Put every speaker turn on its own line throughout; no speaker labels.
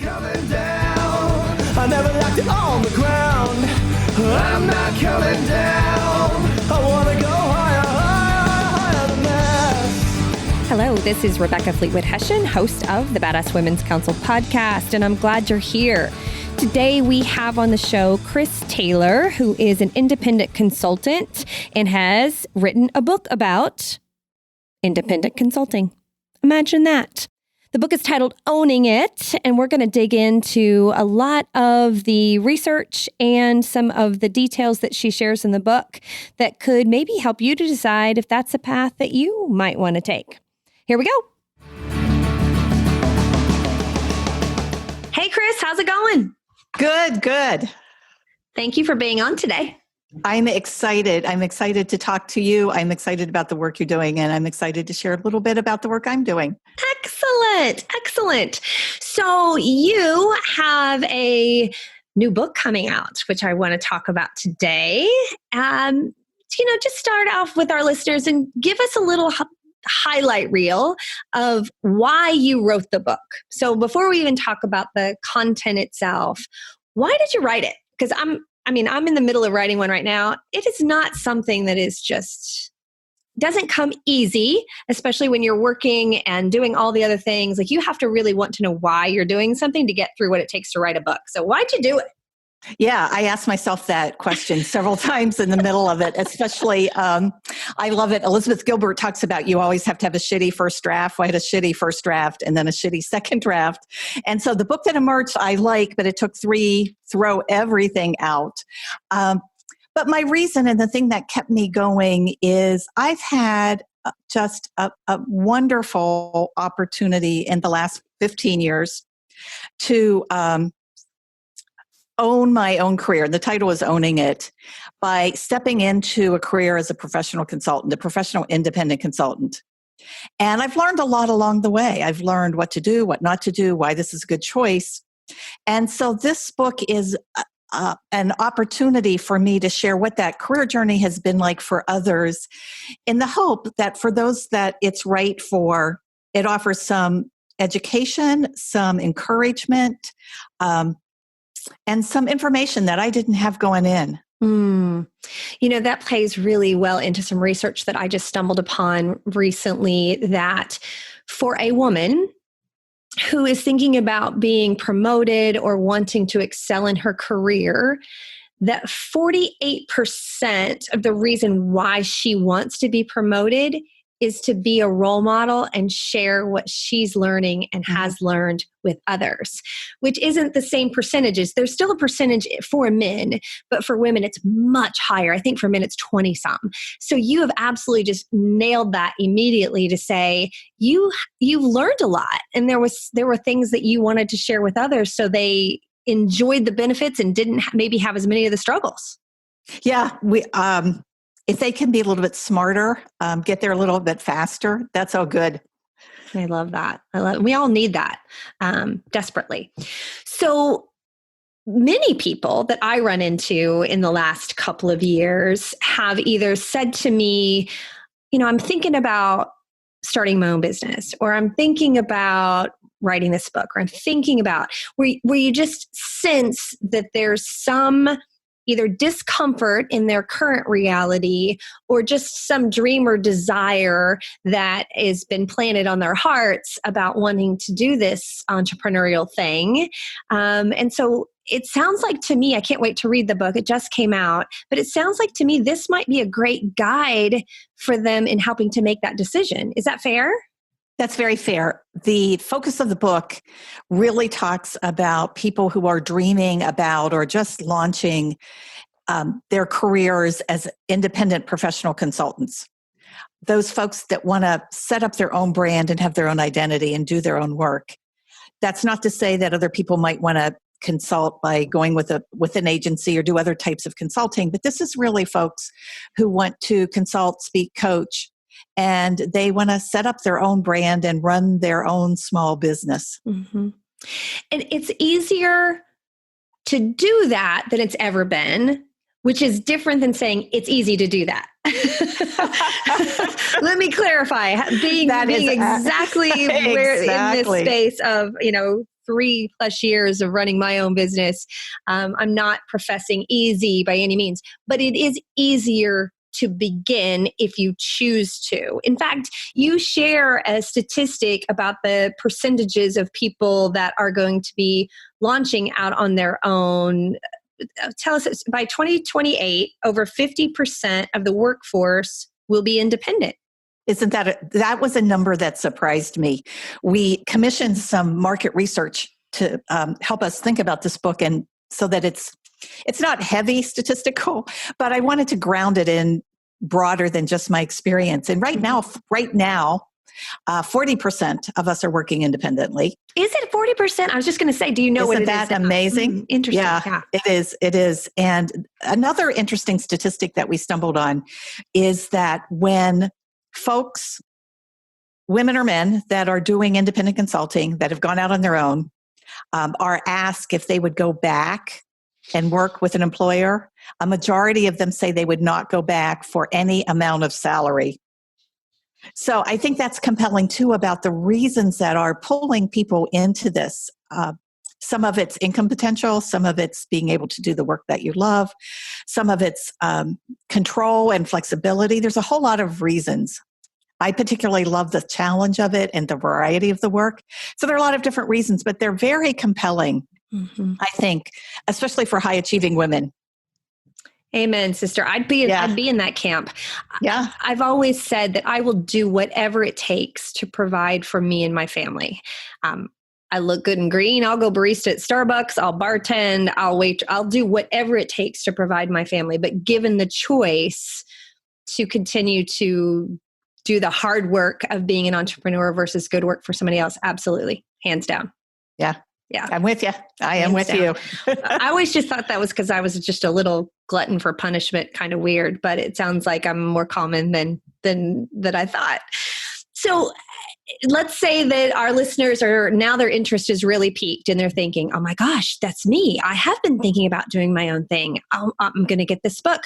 coming down. I never liked it on the ground. I'm not coming down. I want to go higher, higher, higher than this.
Hello, this is Rebecca Fleetwood-Hession, host of the Badass Women's Council podcast, and I'm glad you're here. Today we have on the show Kris Taylor, who is an independent consultant and has written a book about independent consulting. Imagine that. The book is titled Owning It, and we're going to dig into a lot of the research and some of the details that she shares in the book that could maybe help you to decide if that's a path that you might want to take. Here we go. Hey, Kris, how's it going?
Good.
Thank you for being on today.
I'm excited. I'm excited to talk to you. I'm excited about the work you're doing, and I'm excited to share a little bit about the work I'm doing.
Excellent. So you have a new book coming out, which I want to talk about today. Just start off with our listeners and give us a little highlight reel of why you wrote the book. So before we even talk about the content itself, why did you write it? Because I'm in the middle of writing one right now. It is not something that is doesn't come easy, especially when you're working and doing all the other things. Like, you have to really want to know why you're doing something to get through what it takes to write a book. So why'd you do it?
Yeah, I asked myself that question several times in the middle of it, especially, I love it. Elizabeth Gilbert talks about you always have to have a shitty first draft. Well, I had a shitty first draft and then a shitty second draft. And so the book that emerged, I like, but it took 3, throw everything out. But my reason and the thing that kept me going is I've had just a wonderful opportunity in the last 15 years to own my own career. The title is Owning It, by stepping into a career as a professional consultant, a professional independent consultant. And I've learned a lot along the way. I've learned what to do, what not to do, why this is a good choice. And so this book is an opportunity for me to share what that career journey has been like for others, in the hope that for those that it's right for, it offers some education, some encouragement, and some information that I didn't have going in.
That plays really well into some research that I just stumbled upon recently, that for a woman who is thinking about being promoted or wanting to excel in her career, that 48% of the reason why she wants to be promoted is to be a role model and share what she's learning and has learned with others, which isn't the same percentages. There's still a percentage for men, but for women, it's much higher. I think for men, it's 20 some. So you have absolutely just nailed that immediately to say, you've learned a lot. And there were things that you wanted to share with others so they enjoyed the benefits and didn't maybe have as many of the struggles.
Yeah, if they can be a little bit smarter, get there a little bit faster, that's all good.
I love that. We all need that desperately. So many people that I run into in the last couple of years have either said to me, I'm thinking about starting my own business, or I'm thinking about writing this book, or I'm thinking about where you just sense that there's some either discomfort in their current reality or just some dream or desire that has been planted on their hearts about wanting to do this entrepreneurial thing. And so it sounds like to me, I can't wait to read the book. It just came out, but it sounds like to me, this might be a great guide for them in helping to make that decision. Is that fair?
That's very fair. The focus of the book really talks about people who are dreaming about or just launching their careers as independent professional consultants. Those folks that want to set up their own brand and have their own identity and do their own work. That's not to say that other people might want to consult by going with an agency or do other types of consulting, but this is really folks who want to consult, speak, coach, and they want to set up their own brand and run their own small business.
Mm-hmm. And it's easier to do that than it's ever been, which is different than saying it's easy to do that. Let me clarify. Being exactly where in this space of, 3+ years of running my own business. I'm not professing easy by any means, but it is easier to begin if you choose to. In fact, you share a statistic about the percentages of people that are going to be launching out on their own. Tell us, by 2028, over 50% of the workforce will be independent.
Isn't that was a number that surprised me. We commissioned some market research to help us think about this book, and so that it's not heavy statistical, but I wanted to ground it in broader than just my experience. And right now, 40% of us are working independently.
Is it 40%? I was just going to say, do you know what it is?
Isn't that amazing?
Interesting.
Yeah, it is. And another interesting statistic that we stumbled on is that when folks, women or men that are doing independent consulting, that have gone out on their own, are asked if they would go back and work with an employer, a majority of them say they would not go back for any amount of salary. So I think that's compelling too, about the reasons that are pulling people into this. Some of it's income potential, some of it's being able to do the work that you love, some of it's control and flexibility. There's a whole lot of reasons. I particularly love the challenge of it and the variety of the work. So there are a lot of different reasons, but they're very compelling, I think, especially for high achieving women.
Amen, sister. I'd be in that camp.
Yeah.
I've always said that I will do whatever it takes to provide for me and my family. I look good and green. I'll go barista at Starbucks. I'll bartend. I'll wait. I'll do whatever it takes to provide my family. But given the choice to continue to do the hard work of being an entrepreneur versus good work for somebody else, absolutely, hands down.
Yeah. I'm with you. I am with you.
I always just thought that was because I was just a little glutton for punishment, kind of weird, but it sounds like I'm more common than that I thought. So let's say that our listeners are now, their interest is really piqued and they're thinking, oh my gosh, that's me. I have been thinking about doing my own thing. I'm going to get this book.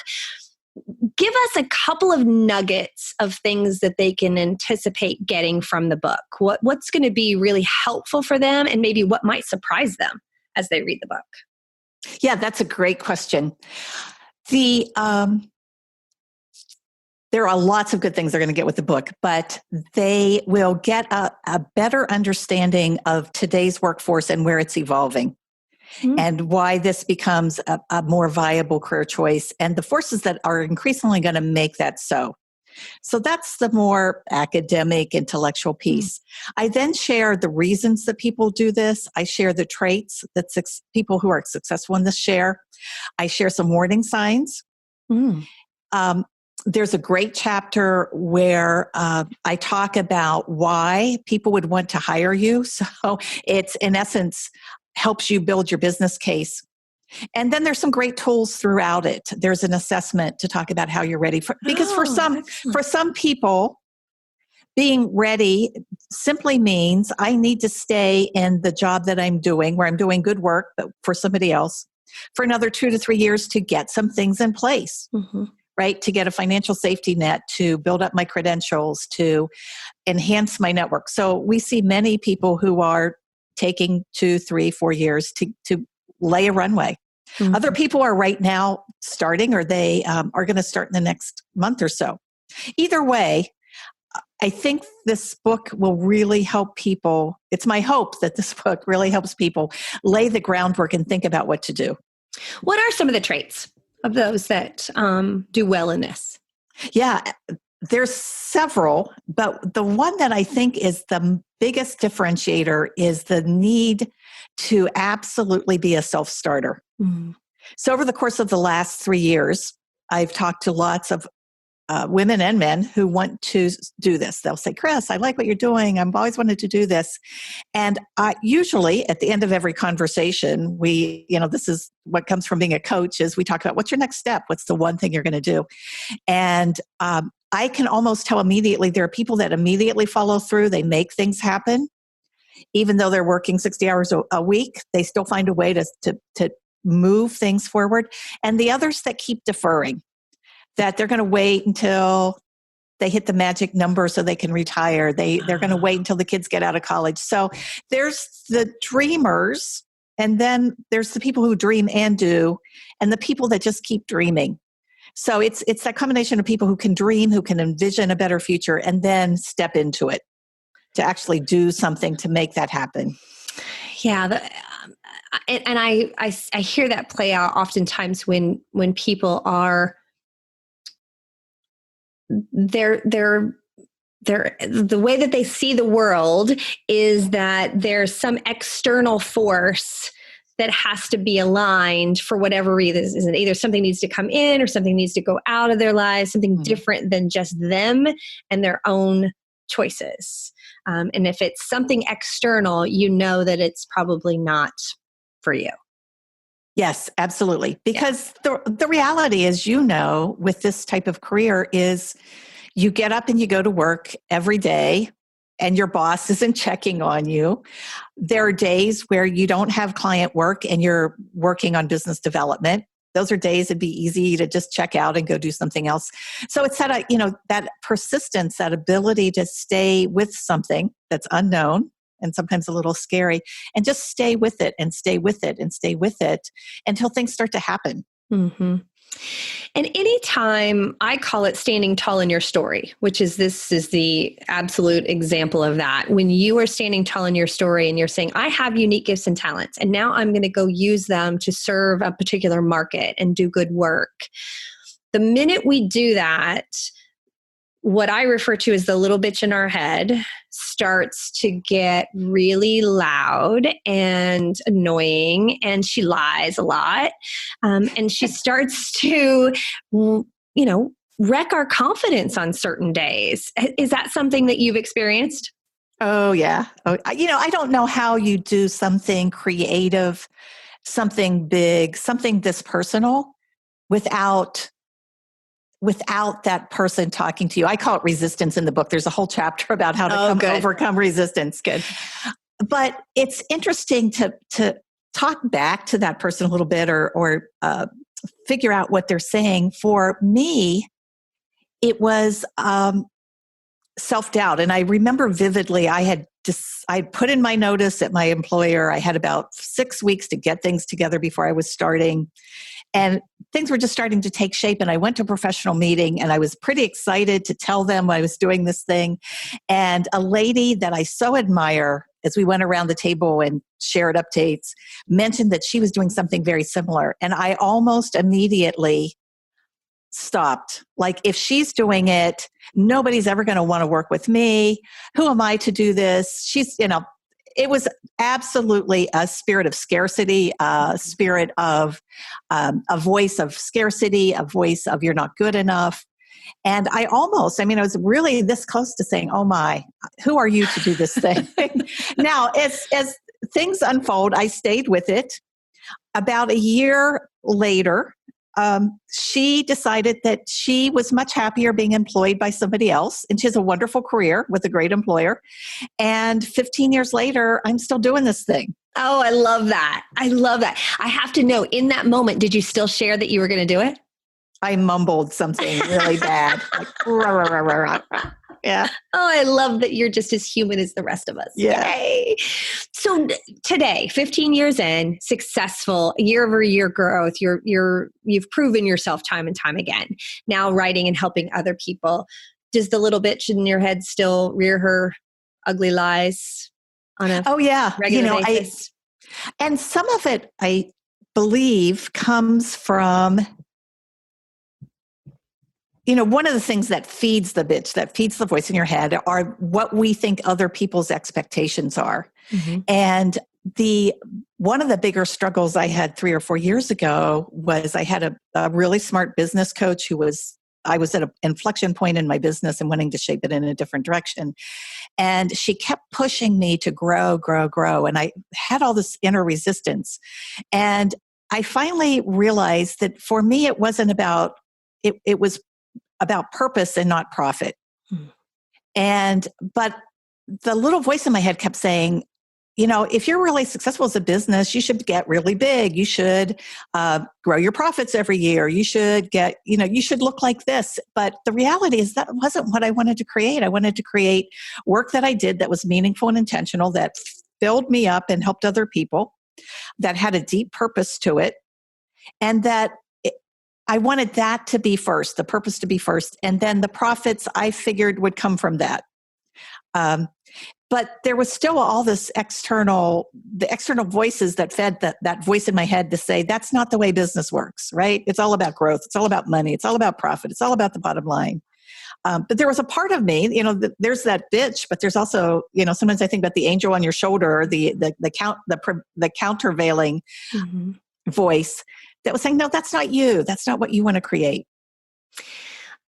Give us a couple of nuggets of things that they can anticipate getting from the book. What's going to be really helpful for them, and maybe what might surprise them as they read the book?
Yeah, that's a great question. There are lots of good things they're going to get with the book, but they will get a better understanding of today's workforce and where it's evolving. And why this becomes a more viable career choice, and the forces that are increasingly going to make that so. So that's the more academic, intellectual piece. I then share the reasons that people do this. I share the traits that people who are successful in this share. I share some warning signs. There's a great chapter where I talk about why people would want to hire you. So it's, in essence, helps you build your business case. And then there's some great tools throughout it. There's an assessment to talk about how you're ready for, because for some people, being ready simply means I need to stay in the job that I'm doing, where I'm doing good work, but for somebody else, for another 2 to 3 years to get some things in place, right? To get a financial safety net, to build up my credentials, to enhance my network. So we see many people who are taking 2, 3, 4 years to lay a runway. Other people are right now starting, or they are going to start in the next month or so. Either way, I think this book will really help people. It's my hope that this book really helps people lay the groundwork and think about what to do.
What are some of the traits of those that do well in this?
Yeah, there's several, but the one that I think is the biggest differentiator is the need to absolutely be a self-starter. So over the course of the last 3 years, I've talked to lots of women and men who want to do this. They'll say, Kris, I like what you're doing. I've always wanted to do this. And usually at the end of every conversation, this is what comes from being a coach, is we talk about what's your next step? What's the one thing you're going to do? And I can almost tell immediately, there are people that immediately follow through. They make things happen. Even though they're working 60 hours a week, they still find a way to move things forward. And the others that keep deferring, that they're going to wait until they hit the magic number so they can retire. They're going to wait until the kids get out of college. So there's the dreamers, and then there's the people who dream and do, and the people that just keep dreaming. So it's that combination of people who can dream, who can envision a better future, and then step into it to actually do something to make that happen.
Yeah. And I hear that play out oftentimes when people are, they're the way that they see the world is that there's some external force that has to be aligned for whatever reason. Either something needs to come in or something needs to go out of their lives, something different than just them and their own choices. And if it's something external, you know that it's probably not for you.
Yes, absolutely. Because the reality is, with this type of career is you get up and you go to work every day and your boss isn't checking on you. There are days where you don't have client work and you're working on business development. Those are days it'd be easy to just check out and go do something else. So it's that persistence, that ability to stay with something that's unknown and sometimes a little scary, and just stay with it and stay with it and stay with it until things start to happen.
Mm-hmm. And anytime, I call it standing tall in your story, this is the absolute example of that. When you are standing tall in your story and you're saying, I have unique gifts and talents, and now I'm going to go use them to serve a particular market and do good work. The minute we do that, what I refer to as the little bitch in our head starts to get really loud and annoying, and she lies a lot. And she starts to, wreck our confidence on certain days. Is that something that you've experienced?
Oh, yeah. I don't know how you do something creative, something big, something this personal without that person talking to you. I call it resistance in the book. There's a whole chapter about how to overcome resistance. Good. But it's interesting to talk back to that person a little bit or figure out what they're saying. For me, it was self-doubt. And I remember vividly, I put in my notice at my employer. I had about 6 weeks to get things together before I was starting. And things were just starting to take shape. And I went to a professional meeting and I was pretty excited to tell them I was doing this thing. And a lady that I so admire, as we went around the table and shared updates, mentioned that she was doing something very similar. And I almost immediately stopped. Like, if she's doing it, nobody's ever going to want to work with me. Who am I to do this? It was absolutely a spirit of scarcity, a spirit of a voice of scarcity, a voice of you're not good enough. And I was really this close to saying, oh my, who are you to do this thing? Now, as things unfold, I stayed with it. About a year later, she decided that she was much happier being employed by somebody else, and she has a wonderful career with a great employer. And 15 years later, I'm still doing this thing.
Oh, I love that. I love that. I have to know, in that moment, did you still share that you were going to do it?
I mumbled something really bad. Like, rah, rah, rah, rah, rah. Yeah.
Oh, I love that you're just as human as the rest of us.
Yeah.
Yay. So today, 15 years in, successful, year-over-year growth, you've proven yourself time and time again. Now writing and helping other people. Does the little bitch in your head still rear her ugly lies on a regular basis?
And some of it, I believe, comes from... one of the things that feeds the bitch, that feeds the voice in your head, are what we think other people's expectations are. Mm-hmm. And one of the bigger struggles I had 3 or 4 years ago was I had a really smart business coach I was at an inflection point in my business and wanting to shape it in a different direction. And she kept pushing me to grow, grow, grow. And I had all this inner resistance. And I finally realized that for me, it wasn't about, it was about purpose and not profit. But the little voice in my head kept saying, if you're really successful as a business, you should get really big. You should grow your profits every year. You should you should look like this. But the reality is that wasn't what I wanted to create. I wanted to create work that I did that was meaningful and intentional, that filled me up and helped other people, that had a deep purpose to it. And I wanted that to be first, the purpose to be first. And then the profits I figured would come from that. But there was still all this the external voices that fed that voice in my head to say, that's not the way business works, right? It's all about growth. It's all about money. It's all about profit. It's all about the bottom line. But there was a part of me, there's that bitch, but there's also, sometimes I think about the angel on your shoulder, the countervailing voice that was saying, no, that's not you. That's not what you want to create.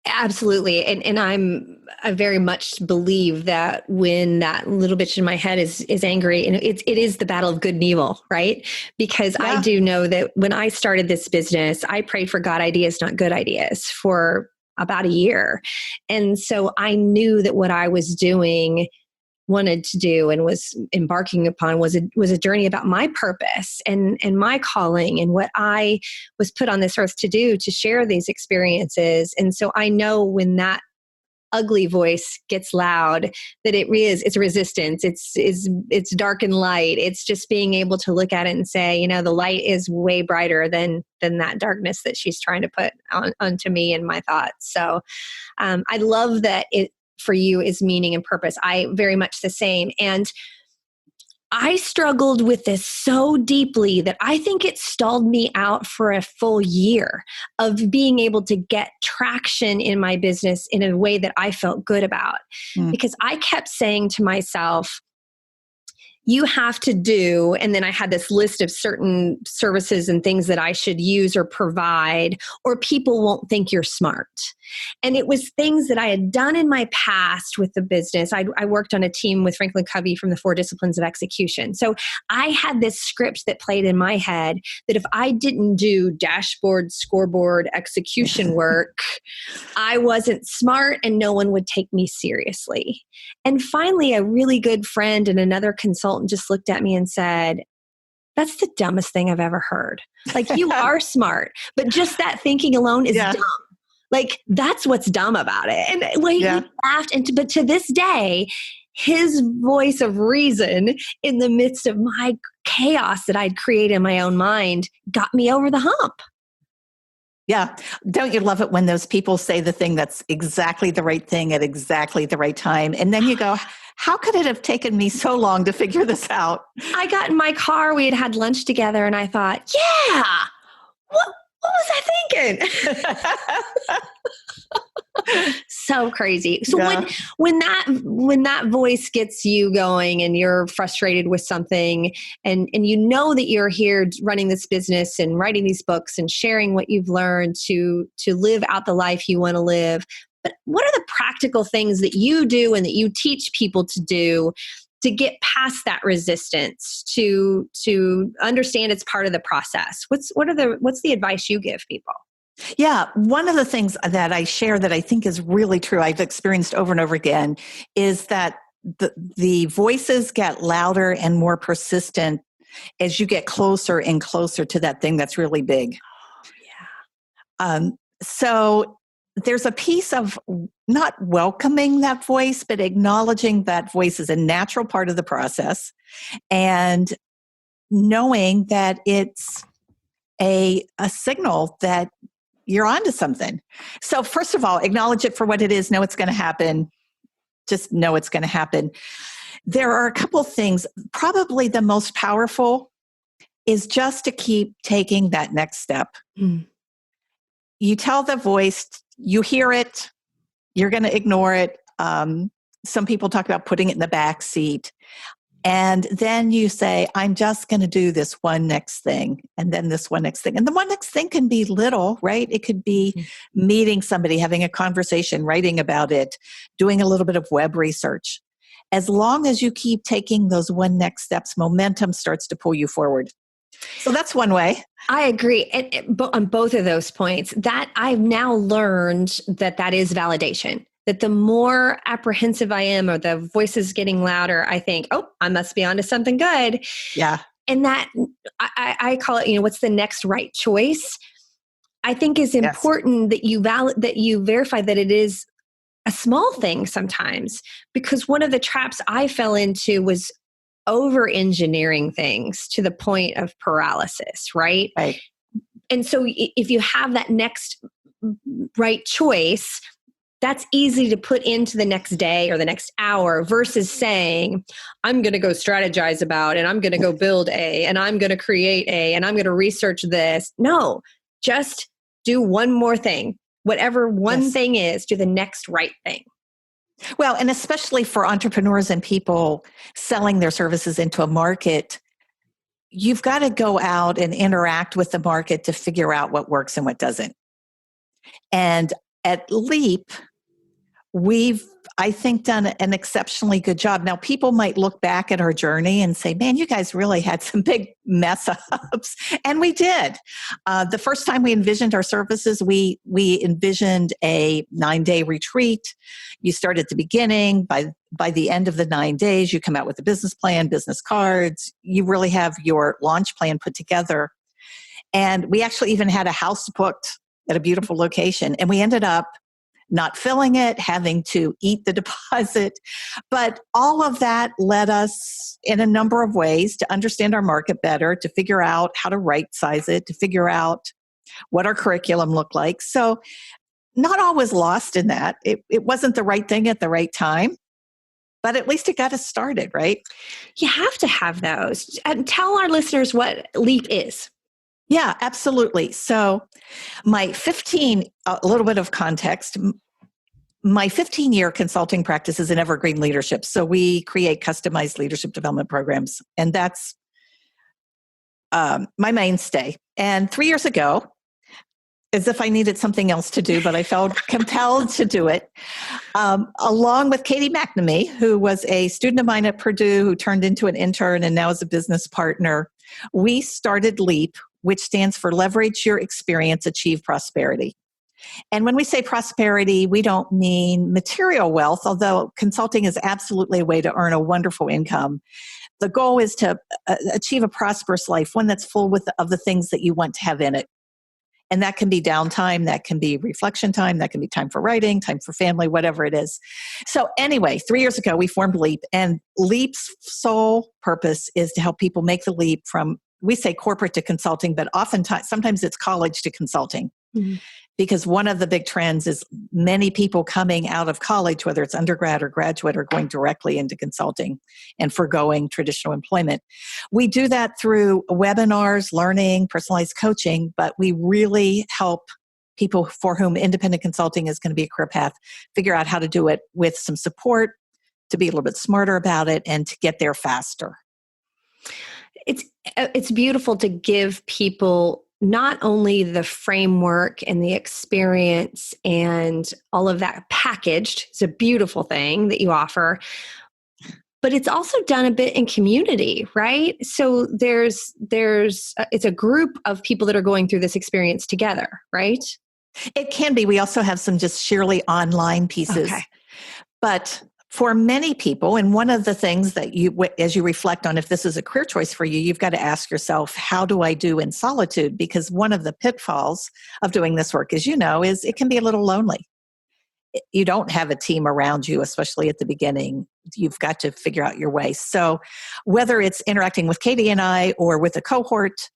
Absolutely. And I very much believe that when that little bitch in my head is angry, and it is the battle of good and evil, right? Because I do know that when I started this business, I prayed for God ideas, not good ideas, for about a year. And so I knew that what I was wanted to do and was embarking upon was a journey about my purpose and my calling and what I was put on this earth to do, to share these experiences. And so I know when that ugly voice gets loud, that it's resistance. It's dark and light. It's just being able to look at it and say, the light is way brighter than that darkness that she's trying to put onto me and my thoughts. So I love that it for you is meaning and purpose. I very much the same. And I struggled with this so deeply that I think it stalled me out for a full year of being able to get traction in my business in a way that I felt good about. Because I kept saying to myself, you have to do, and then I had this list of certain services and things that I should use or provide, or people won't think you're smart. And it was things that I had done in my past with the business. I worked on a team with Franklin Covey from the 4 Disciplines of Execution. So I had this script that played in my head that if I didn't do dashboard, scoreboard, execution work, I wasn't smart and no one would take me seriously. And finally, a really good friend and another consultant just looked at me and said, that's the dumbest thing I've ever heard. Like, you are smart, but just that thinking alone is dumb. Like, that's what's dumb about it. And he laughed. But to this day, his voice of reason in the midst of my chaos that I'd created in my own mind got me over the hump.
Yeah. Don't you love it when those people say the thing that's exactly the right thing at exactly the right time? And then you go, how could it have taken me so long to figure this out? I
got in my car, we had lunch together, and I thought, what was I thinking? So crazy. So when that voice gets you going and you're frustrated with something and you know that you're here running this business and writing these books and sharing what you've learned to live out the life you want to live, but what are the practical things that you do and that you teach people to do to get past that resistance, to understand it's part of the process? What's the advice you give people?
Yeah. One of the things that I share that I think is really true, I've experienced over and over again, is that the voices get louder and more persistent as you get closer and closer to that thing that's really big. Oh, yeah. So there's a piece of not welcoming that voice, but acknowledging that voice is a natural part of the process and knowing that it's a signal that you're onto something. So first of all, acknowledge it for what it is. Know it's going to happen. Just know it's going to happen. There are a couple of things. Probably the most powerful is just to keep taking that next step. You tell the voice, you hear it, you're going to ignore it. Some people talk about putting it in the back seat. And then you say, I'm just going to do this one next thing, and then this one next thing. And the one next thing can be little, right? It could be meeting somebody, having a conversation, writing about it, doing a little bit of web research. As long as you keep taking those one next steps, momentum starts to pull you forward. So that's one way.
I agree. And on both of those points, that I've now learned that is validation. that the more apprehensive I am or the voice is getting louder, I think, oh, I must be onto something good.
Yeah.
And that I call it, what's the next right choice? I think is important that you verify that it is a small thing sometimes, because one of the traps I fell into was over engineering things to the point of paralysis, right?
Right.
And so if you have that next right choice, that's easy to put into the next day or the next hour versus saying, I'm going to go strategize about, and I'm going to go build and I'm going to create and I'm going to research this. No, just do one more thing. Whatever one thing is, do the next right thing.
Well, and especially for entrepreneurs and people selling their services into a market, you've got to go out and interact with the market to figure out what works and what doesn't. And at Leap, we've, I think, done an exceptionally good job. Now, people might look back at our journey and say, man, you guys really had some big mess ups. And we did. The first time we envisioned our services, we envisioned a 9-day retreat. You start at the beginning. By the end of the 9 days, you come out with a business plan, business cards. You really have your launch plan put together. And we actually even had a house booked at a beautiful location. And we ended up not filling it, having to eat the deposit. But all of that led us in a number of ways to understand our market better, to figure out how to right size it, to figure out what our curriculum looked like. So not always lost in that. It wasn't the right thing at the right time, but at least it got us started, right?
You have to have those. And tell our listeners what Leap is.
Yeah, absolutely. So a little bit of context, my 15-year consulting practice is in evergreen leadership. So we create customized leadership development programs, and that's my mainstay. And 3 years ago, as if I needed something else to do, but I felt compelled to do it, along with Katie McNamee, who was a student of mine at Purdue, who turned into an intern and now is a business partner, we started LEAP, which stands for Leverage Your Experience, Achieve Prosperity. And when we say prosperity, we don't mean material wealth, although consulting is absolutely a way to earn a wonderful income. The goal is to achieve a prosperous life, one that's full of the things that you want to have in it. And that can be downtime, that can be reflection time, that can be time for writing, time for family, whatever it is. So anyway, 3 years ago, we formed LEAP, and LEAP's sole purpose is to help people make the leap from, we say corporate to consulting, but sometimes it's college to consulting. Mm-hmm. Because one of the big trends is many people coming out of college, whether it's undergrad or graduate, are going directly into consulting and forgoing traditional employment. We do that through webinars, learning, personalized coaching, but we really help people for whom independent consulting is going to be a career path figure out how to do it with some support, to be a little bit smarter about it, and to get there faster.
It's beautiful to give people not only the framework and the experience and all of that packaged. It's a beautiful thing that you offer, but it's also done a bit in community, right? So it's a group of people that are going through this experience together, right?
It can be. We also have some just sheerly online pieces. Okay. But for many people, and one of the things that as you reflect on if this is a career choice for you, you've got to ask yourself, how do I do in solitude? Because one of the pitfalls of doing this work, as you know, is it can be a little lonely. You don't have a team around you, especially at the beginning. You've got to figure out your way. So whether it's interacting with Katie and I or with a cohort,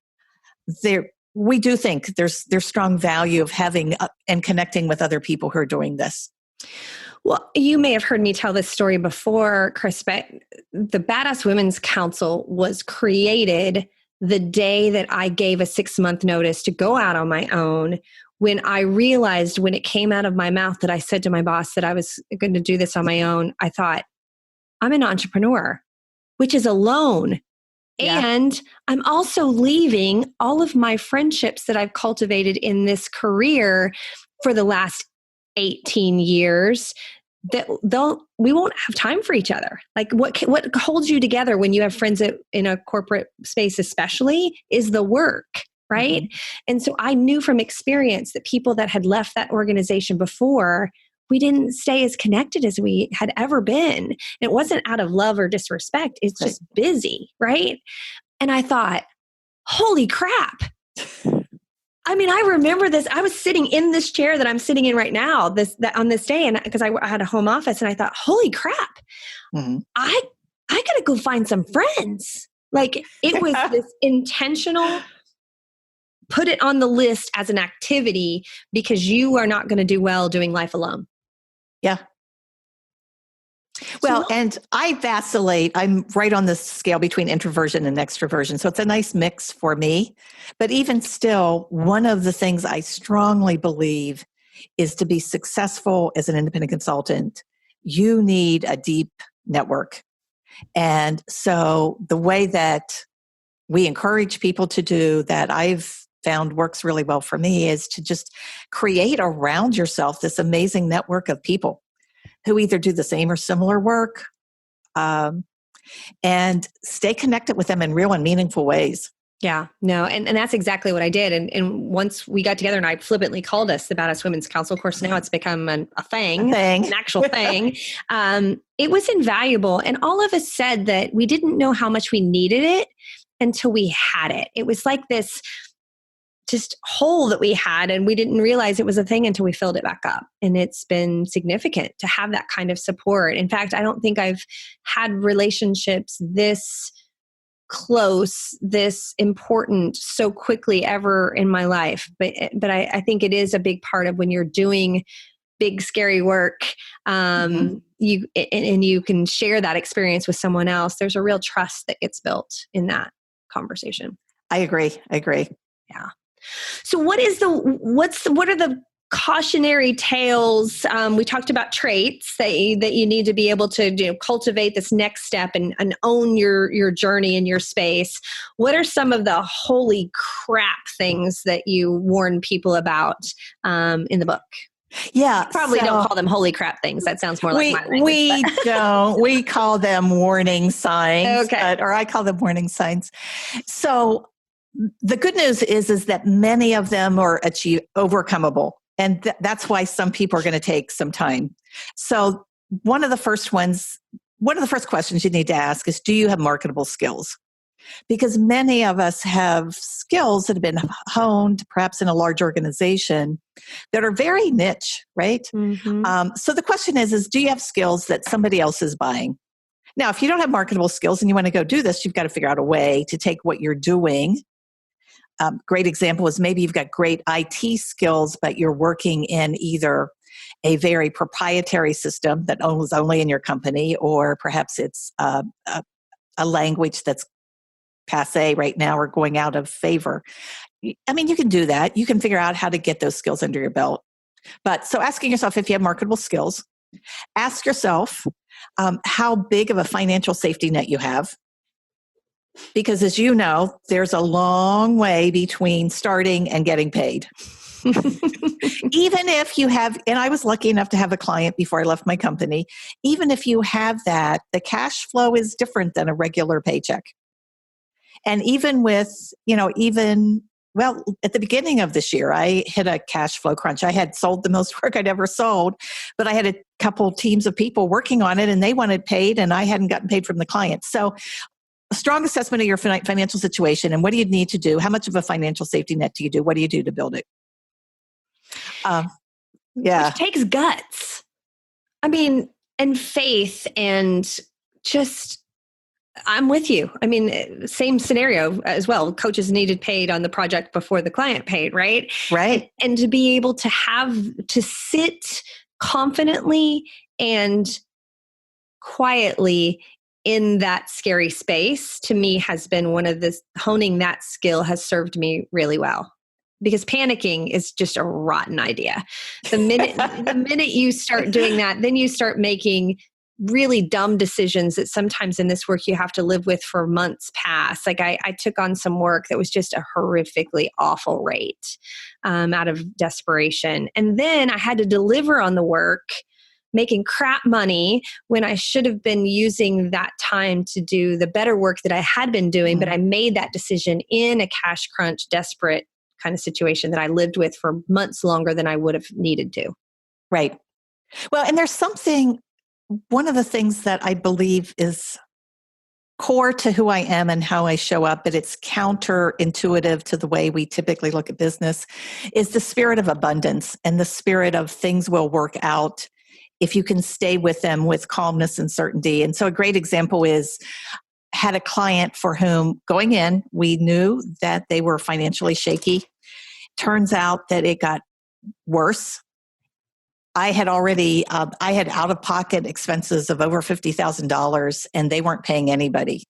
we do think there's strong value of having and connecting with other people who are doing this.
Well, you may have heard me tell this story before, Kris, but the Badass Women's Council was created the day that I gave a 6-month notice to go out on my own, when I realized when it came out of my mouth that I said to my boss that I was going to do this on my own, I thought, I'm an entrepreneur, which is alone. Yeah. And I'm also leaving all of my friendships that I've cultivated in this career for the last 18 years, that we won't have time for each other. Like what holds you together when you have friends in a corporate space, especially, is the work, right? Mm-hmm. And so I knew from experience that people that had left that organization before we didn't stay as connected as we had ever been. It wasn't out of love or disrespect. It's just busy, right? And I thought, holy crap. I mean, I remember this. I was sitting in this chair that I'm sitting in right now on this day, and because I had a home office, and I thought, holy crap, I got to go find some friends. Like, it was this intentional, put it on the list as an activity, because you are not going to do well doing life alone.
Yeah. Well, and I vacillate. I'm right on the scale between introversion and extroversion. So it's a nice mix for me. But even still, one of the things I strongly believe is to be successful as an independent consultant, you need a deep network. And so the way that we encourage people to do that, I've found works really well for me, is to just create around yourself this amazing network of people who either do the same or similar work, and stay connected with them in real and meaningful ways.
Yeah, no, and that's exactly what I did. And once we got together, and I flippantly called us the Badass Women's Council. Of course, now it's become an actual thing. It was invaluable. And all of us said that we didn't know how much we needed it until we had it. It was like this just hole that we had, and we didn't realize it was a thing until we filled it back up. And it's been significant to have that kind of support. In fact, I don't think I've had relationships this close, this important so quickly ever in my life. But I think it is a big part of when you're doing big, scary work, you can share that experience with someone else. There's a real trust that gets built in that conversation.
I agree.
Yeah. So what are the cautionary tales? We talked about traits that you need to be able to cultivate this next step and own your journey in your space. What are some of the holy crap things that you warn people about in the book?
Yeah,
probably don't call them holy crap things. That sounds more like my language.
We don't. We call them warning signs.
Okay.
Or I call them warning signs. So the good news is that many of them are overcomable. And that's why some people are going to take some time. So one of the first questions you need to ask is, do you have marketable skills? Because many of us have skills that have been honed, perhaps in a large organization, that are very niche, right?
Mm-hmm.
So the question is, do you have skills that somebody else is buying? Now, if you don't have marketable skills and you want to go do this, you've got to figure out a way to take what you're doing. Great example is maybe you've got great IT skills, but you're working in either a very proprietary system that owns only in your company, or perhaps it's a language that's passé right now or going out of favor. I mean, you can do that. You can figure out how to get those skills under your belt. But so asking yourself if you have marketable skills, ask yourself how big of a financial safety net you have. Because as you know, there's a long way between starting and getting paid. Even if you have, and I was lucky enough to have a client before I left my company, even if you have that, the cash flow is different than a regular paycheck. And even with, at the beginning of this year, I hit a cash flow crunch. I had sold the most work I'd ever sold, but I had a couple teams of people working on it, and they wanted paid, and I hadn't gotten paid from the client. So a strong assessment of your financial situation and what do you need to do? How much of a financial safety net do you do? What do you do to build it?
Which takes guts. I mean, and faith, and just, I'm with you. I mean, same scenario as well. Coaches needed paid on the project before the client paid, right?
Right.
And to be able to sit confidently and quietly in that scary space, to me, has been one of this, honing that skill has served me really well. Because panicking is just a rotten idea. The minute you start doing that, then you start making really dumb decisions that sometimes in this work you have to live with for months past. Like I took on some work that was just a horrifically awful rate out of desperation. And then I had to deliver on the work, making crap money when I should have been using that time to do the better work that I had been doing. But I made that decision in a cash crunch, desperate kind of situation that I lived with for months longer than I would have needed to.
Right. Well, and there's one of the things that I believe is core to who I am and how I show up, but it's counterintuitive to the way we typically look at business, is the spirit of abundance and the spirit of things will work out if you can stay with them with calmness and certainty. And so a great example is, had a client for whom going in, we knew that they were financially shaky. Turns out that it got worse. I had out-of-pocket expenses of over $50,000 and they weren't paying anybody.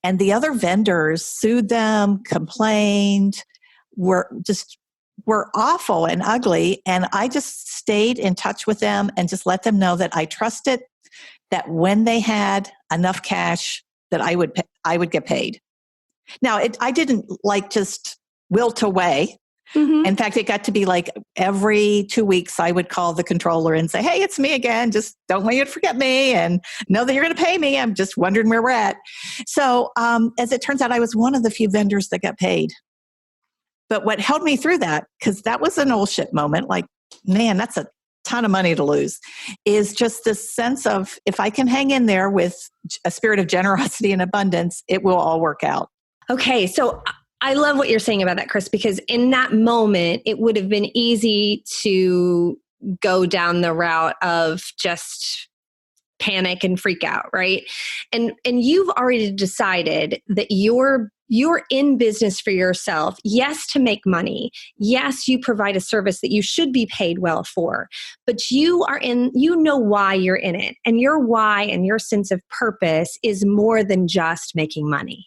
And the other vendors sued them, complained, were awful and ugly. And I just stayed in touch with them and just let them know that I trusted that when they had enough cash that I would get paid. Now, I didn't just wilt away. Mm-hmm. In fact, it got to be like every 2 weeks, I would call the controller and say, hey, it's me again. Just don't want you to forget me and know that you're going to pay me. I'm just wondering where we're at. So as it turns out, I was one of the few vendors that got paid. But what held me through that, because that was an old shit moment, like, man, that's a ton of money to lose, is just this sense of, if I can hang in there with a spirit of generosity and abundance, it will all work out.
Okay, so I love what you're saying about that, Kris, because in that moment, it would have been easy to go down the route of just panic and freak out, right? And you've already decided that you're in business for yourself. Yes, to make money. Yes, you provide a service that you should be paid well for, but you know why you're in it. And your why and your sense of purpose is more than just making money.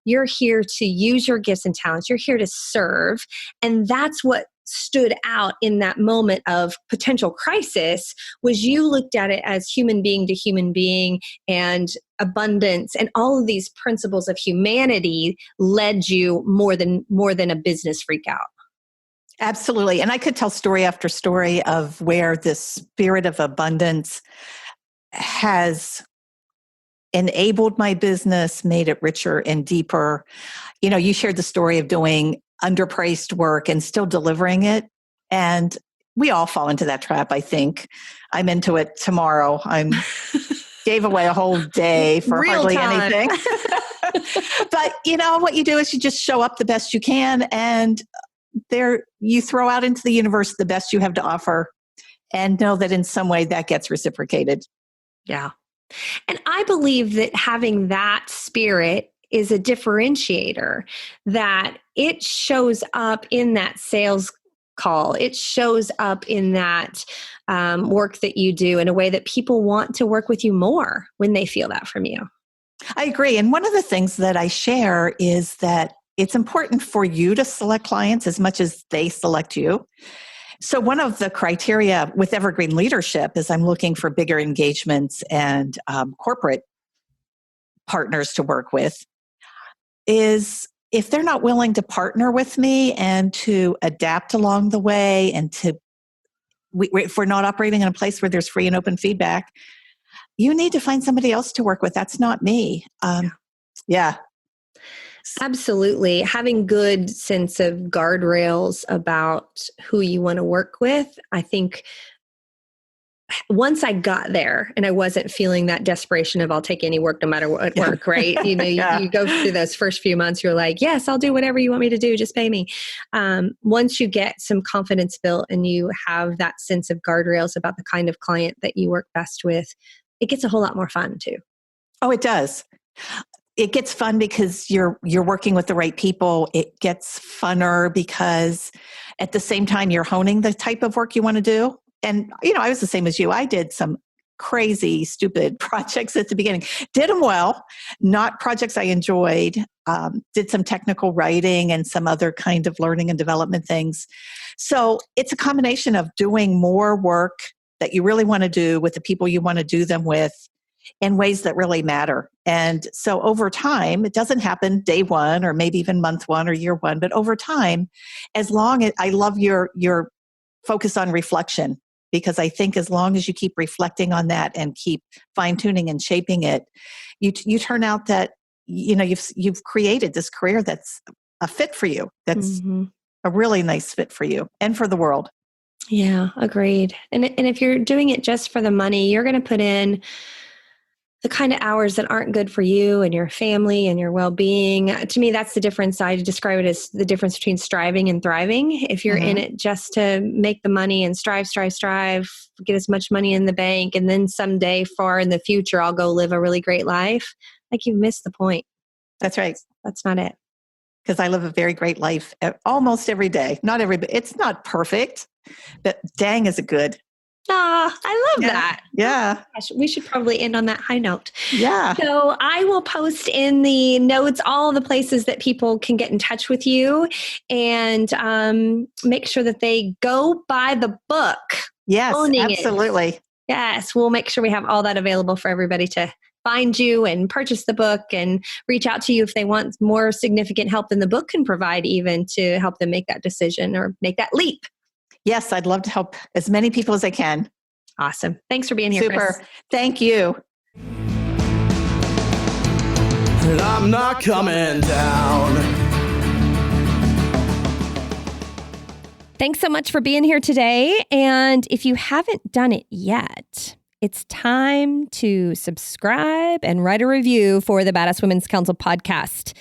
You're here to use your gifts and talents. You're here to serve. And that's what stood out in that moment of potential crisis, was you looked at it as human being to human being, and abundance and all of these principles of humanity led you more than a business freak out.
Absolutely. And I could tell story after story of where this spirit of abundance has enabled my business, made it richer and deeper. You know, you shared the story of doing underpriced work and still delivering it. And we all fall into that trap, I think. I'm into it tomorrow. Gave away a whole day for
Real
hardly
time.
anything. But you know, what you do is you just show up the best you can, and you throw out into the universe the best you have to offer, and know that in some way that gets reciprocated.
Yeah. And I believe that having that spirit is a differentiator, that it shows up in that sales call. It shows up in that work that you do in a way that people want to work with you more when they feel that from you.
I agree. And one of the things that I share is that it's important for you to select clients as much as they select you. So one of the criteria with Evergreen Leadership is I'm looking for bigger engagements and corporate partners to work with, is if they're not willing to partner with me and to adapt along the way, and if we're not operating in a place where there's free and open feedback, you need to find somebody else to work with. That's not me. Yeah.
Absolutely. Having good sense of guardrails about who you want to work with. I think once I got there and I wasn't feeling that desperation of I'll take any work no matter what work, right? You know, you go through those first few months, you're like, yes, I'll do whatever you want me to do. Just pay me. Once you get some confidence built and you have that sense of guardrails about the kind of client that you work best with, it gets a whole lot more fun too.
Oh, it does. It gets fun because you're working with the right people. It gets funner because at the same time you're honing the type of work you want to do. And, you know, I was the same as you. I did some crazy, stupid projects at the beginning. Did them well, not projects I enjoyed. Did some technical writing and some other kind of learning and development things. So it's a combination of doing more work that you really want to do with the people you want to do them with in ways that really matter. And so over time, it doesn't happen day one or maybe even month one or year one, but over time, as long as I love your focus on reflection, because I think as long as you keep reflecting on that and keep fine tuning and shaping it, you turn out that, you know, you've created this career that's a fit for you. That's a really nice fit for you and for the world.
Yeah, agreed. And if you're doing it just for the money, you're going to put in the kind of hours that aren't good for you and your family and your well-being. To me, that's the difference. I describe it as the difference between striving and thriving. If you're in it just to make the money and strive, get as much money in the bank, and then someday far in the future, I'll go live a really great life, like you've missed the point.
That's right.
That's not it.
Because I live a very great life almost every day. It's not perfect, but dang, is it good.
I love that.
Yeah.
Gosh, we should probably end on that high note.
Yeah.
So I will post in the notes all the places that people can get in touch with you, and make sure that they go buy the book.
Yes,
Owning
absolutely.
It. Yes, we'll make sure we have all that available for everybody to find you and purchase the book and reach out to you if they want more significant help than the book can provide, even to help them make that decision or make that leap.
Yes, I'd love to help as many people as I can.
Awesome. Thanks for being here,
Super.
Kris.
Thank you.
And I'm not coming down.
Thanks so much for being here today. And if you haven't done it yet, it's time to subscribe and write a review for the Badass Women's Council podcast.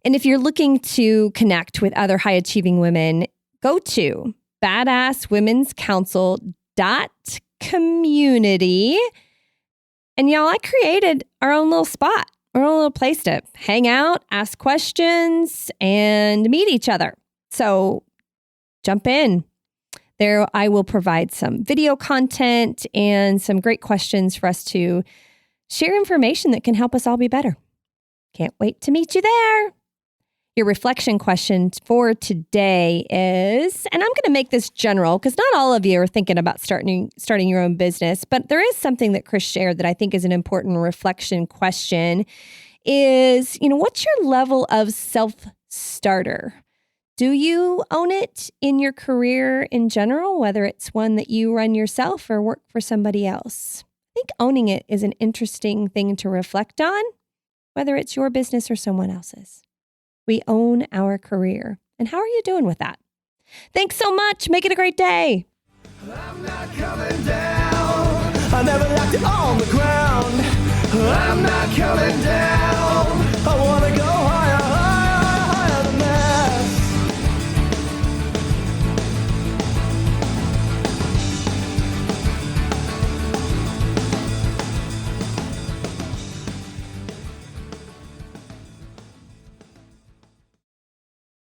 And if you're looking to connect with other high achieving women, go to badasswomen'scouncil.community. And y'all, I created our own little spot, our own little place to hang out, ask questions, and meet each other. So jump in. There, I will provide some video content and some great questions for us to share information that can help us all be better. Can't wait to meet you there. Your reflection question for today is, and I'm going to make this general because not all of you are thinking about starting your own business, but there is something that Kris shared that I think is an important reflection question is, what's your level of self-starter? Do you own it in your career in general, whether it's one that you run yourself or work for somebody else? I think owning it is an interesting thing to reflect on, whether it's your business or someone else's. We own our career. And how are you doing with that? Thanks so much. Make it a great day.
I'm not coming down. I never left it on the ground. I'm not coming down.